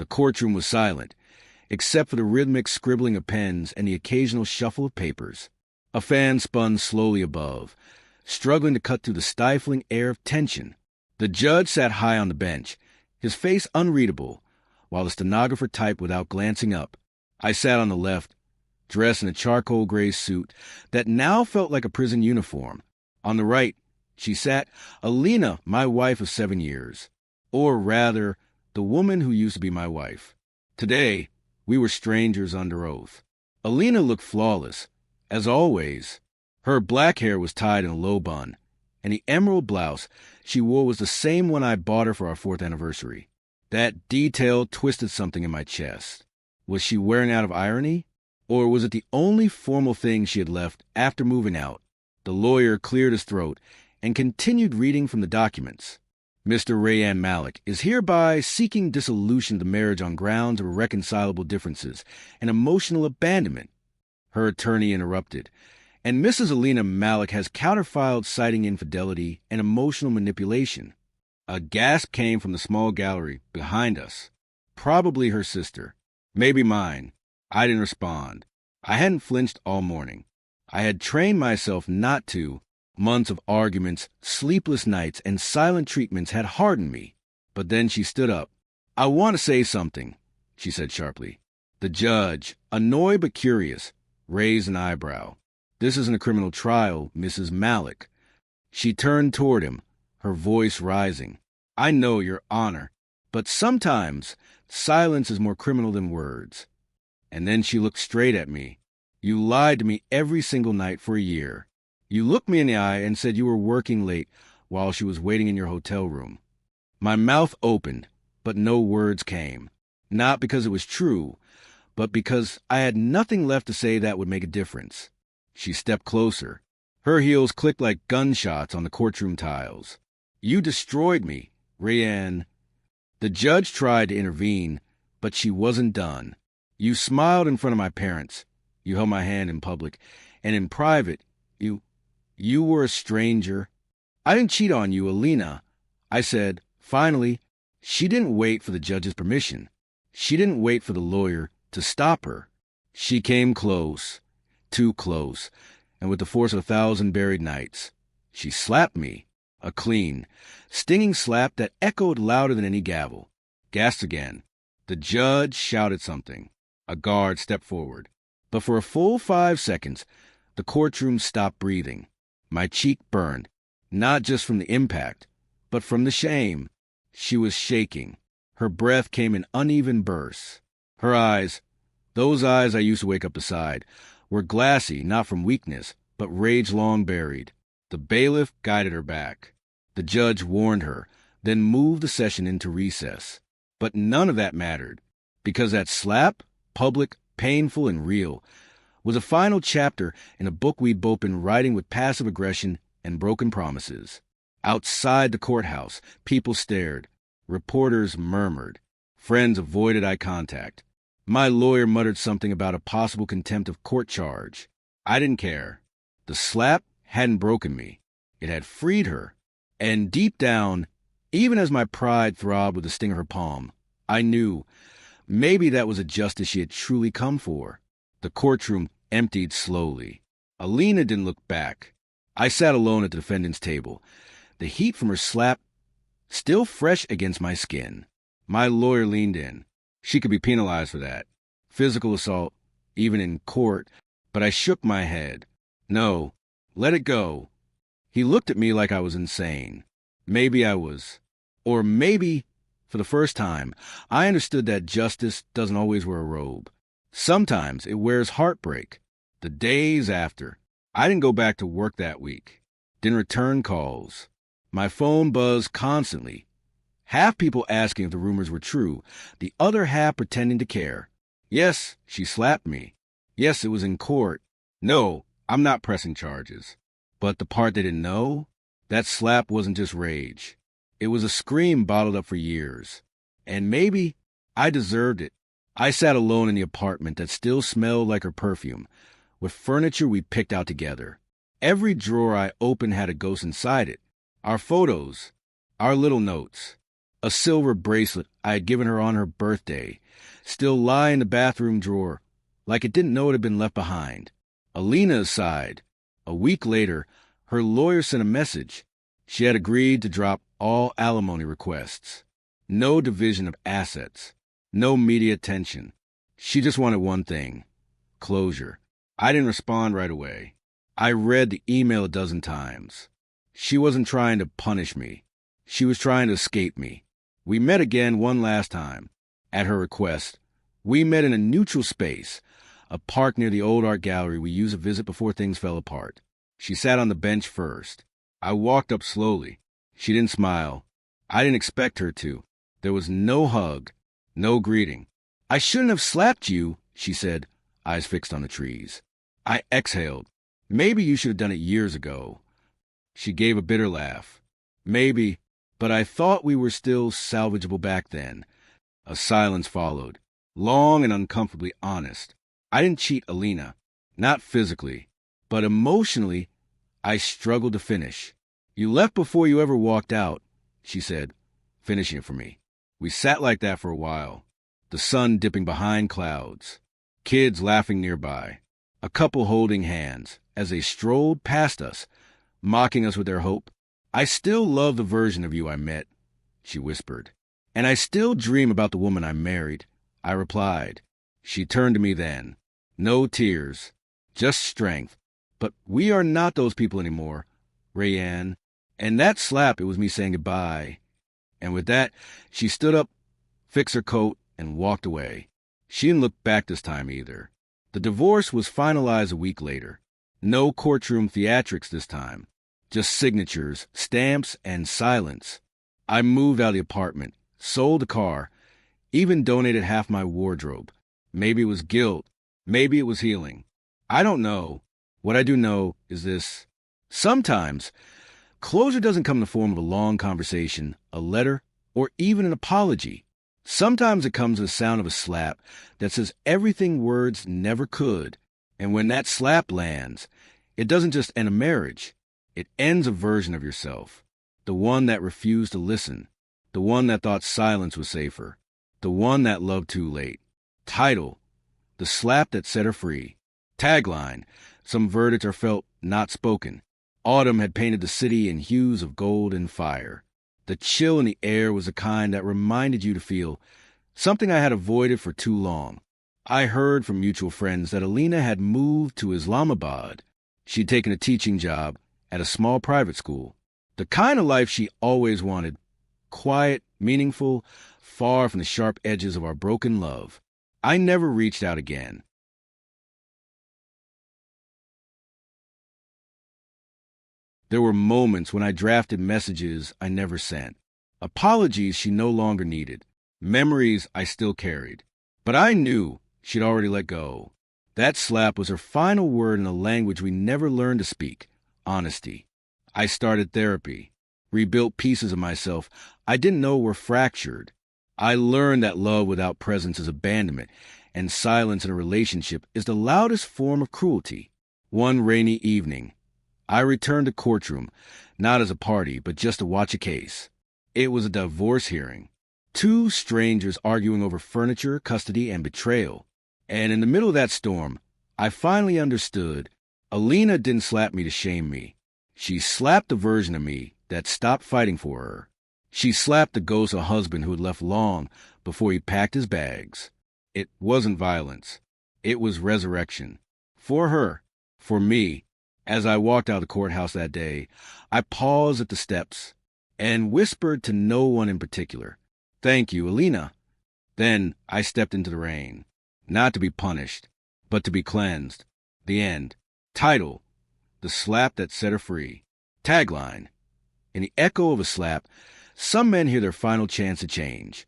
The courtroom was silent, except for the rhythmic scribbling of pens and the occasional shuffle of papers. A fan spun slowly above, struggling to cut through the stifling air of tension. The judge sat high on the bench, his face unreadable, while the stenographer typed without glancing up. I sat on the left, dressed in a charcoal gray suit that now felt like a prison uniform. On the right, she sat Alina, my wife of 7 years. Or rather, the woman who used to be my wife. Today, we were strangers under oath. Alina looked flawless, as always. Her black hair was tied in a low bun, and the emerald blouse she wore was the same one I bought her for our 4th anniversary. That detail twisted something in my chest. Was she wearing out of irony? Or was it the only formal thing she had left after moving out? The lawyer cleared his throat and continued reading from the documents. Mr. Rayan Malik is hereby seeking dissolution of the marriage on grounds of irreconcilable differences and emotional abandonment. Her attorney interrupted, and Mrs. Alina Malik has counterfiled citing infidelity and emotional manipulation. A gasp came from the small gallery behind us. Probably her sister. Maybe mine. I didn't respond. I hadn't flinched all morning. I had trained myself not to. Months of arguments, sleepless nights, and silent treatments had hardened me. But then she stood up. "I want to say something," she said sharply. The judge, annoyed but curious, raised an eyebrow. "This isn't a criminal trial, Mrs. Malik." She turned toward him, her voice rising. "I know, Your Honor, but sometimes silence is more criminal than words." And then she looked straight at me. "You lied to me every single night for a year. You looked me in the eye and said you were working late while she was waiting in your hotel room." My mouth opened, but no words came. Not because it was true, but because I had nothing left to say that would make a difference. She stepped closer. Her heels clicked like gunshots on the courtroom tiles. "You destroyed me, Rayan." The judge tried to intervene, but she wasn't done. "You smiled in front of my parents. You held my hand in public. And in private, you were a stranger." "I didn't cheat on you, Alina," I said. Finally, she didn't wait for the judge's permission. She didn't wait for the lawyer to stop her. She came close, too close, and with the force of 1,000 buried nights. She slapped me, a clean, stinging slap that echoed louder than any gavel. Gasped again. The judge shouted something. A guard stepped forward. But for a full 5 seconds, the courtroom stopped breathing. My cheek burned, not just from the impact, but from the shame. She was shaking. Her breath came in uneven bursts. Her eyes, those eyes I used to wake up beside, were glassy, not from weakness, but rage long buried. The bailiff guided her back. The judge warned her, then moved the session into recess. But none of that mattered, because that slap, public, painful, and real, was a final chapter in a book we'd both been writing with passive aggression and broken promises. Outside the courthouse, people stared. Reporters murmured. Friends avoided eye contact. My lawyer muttered something about a possible contempt of court charge. I didn't care. The slap hadn't broken me. It had freed her. And deep down, even as my pride throbbed with the sting of her palm, I knew maybe that was a justice she had truly come for. The courtroom emptied slowly. Alina didn't look back. I sat alone at the defendant's table, the heat from her slap still fresh against my skin. My lawyer leaned in. She could be penalized for that. Physical assault, even in court, but I shook my head. No, let it go. He looked at me like I was insane. Maybe I was. Or maybe, for the first time, I understood that justice doesn't always wear a robe. Sometimes it wears heartbreak. The days after, I didn't go back to work that week. Didn't return calls. My phone buzzed constantly. Half people asking if the rumors were true, the other half pretending to care. Yes, she slapped me. Yes, it was in court. No, I'm not pressing charges. But the part they didn't know? That slap wasn't just rage. It was a scream bottled up for years. And maybe I deserved it. I sat alone in the apartment that still smelled like her perfume, with furniture we picked out together. Every drawer I opened had a ghost inside it. Our photos, our little notes. A silver bracelet I had given her on her birthday still lay in the bathroom drawer, like it didn't know it had been left behind. Alina aside, a week later, her lawyer sent a message. She had agreed to drop all alimony requests. No division of assets. No media attention. She just wanted one thing: closure. I didn't respond right away. I read the email a dozen times. She wasn't trying to punish me. She was trying to escape me. We met again one last time. At her request, we met in a neutral space, a park near the old art gallery we used to visit before things fell apart. She sat on the bench first. I walked up slowly. She didn't smile. I didn't expect her to. There was no hug, no greeting. "I shouldn't have slapped you," she said, eyes fixed on the trees. I exhaled. "Maybe you should have done it years ago." She gave a bitter laugh. "Maybe, but I thought we were still salvageable back then." A silence followed, long and uncomfortably honest. I didn't cheat Alina, not physically, but emotionally, I struggled to finish. "You left before you ever walked out," she said, finishing it for me. We sat like that for a while, the sun dipping behind clouds, kids laughing nearby, a couple holding hands as they strolled past us, mocking us with their hope. "I still love the version of you I met," she whispered. "And I still dream about the woman I married," I replied. She turned to me then. No tears, just strength. "But we are not those people anymore, Rayanne." And that slap, it was me saying goodbye. And with that, she stood up, fixed her coat, and walked away. She didn't look back this time either. The divorce was finalized a week later. No courtroom theatrics this time. Just signatures, stamps, and silence. I moved out of the apartment, sold the car, even donated half my wardrobe. Maybe it was guilt. Maybe it was healing. I don't know. What I do know is this: sometimes closure doesn't come in the form of a long conversation, a letter, or even an apology. Sometimes it comes in the sound of a slap that says everything words never could. And when that slap lands, it doesn't just end a marriage. It ends a version of yourself. The one that refused to listen. The one that thought silence was safer. The one that loved too late. Title: The slap that set her free. Tagline: Some verdicts are felt, not spoken. Autumn had painted the city in hues of gold and fire. The chill in the air was the kind that reminded you to feel something I had avoided for too long. I heard from mutual friends that Alina had moved to Islamabad. She'd taken a teaching job at a small private school. The kind of life she always wanted. Quiet, meaningful, far from the sharp edges of our broken love. I never reached out again. There were moments when I drafted messages I never sent. Apologies she no longer needed. Memories I still carried. But I knew she'd already let go. That slap was her final word in a language we never learned to speak: honesty. I started therapy, rebuilt pieces of myself I didn't know were fractured. I learned that love without presence is abandonment, and silence in a relationship is the loudest form of cruelty. One rainy evening, I returned to courtroom, not as a party, but just to watch a case. It was a divorce hearing. Two strangers arguing over furniture, custody, and betrayal. And in the middle of that storm, I finally understood. Alina didn't slap me to shame me. She slapped the version of me that stopped fighting for her. She slapped the ghost of a husband who had left long before he packed his bags. It wasn't violence. It was resurrection. For her, for me. As I walked out of the courthouse that day, I paused at the steps and whispered to no one in particular, "Thank you, Alina." Then I stepped into the rain, not to be punished, but to be cleansed. The end. Title: The slap that set her free. Tagline: In the echo of a slap, some men hear their final chance to change.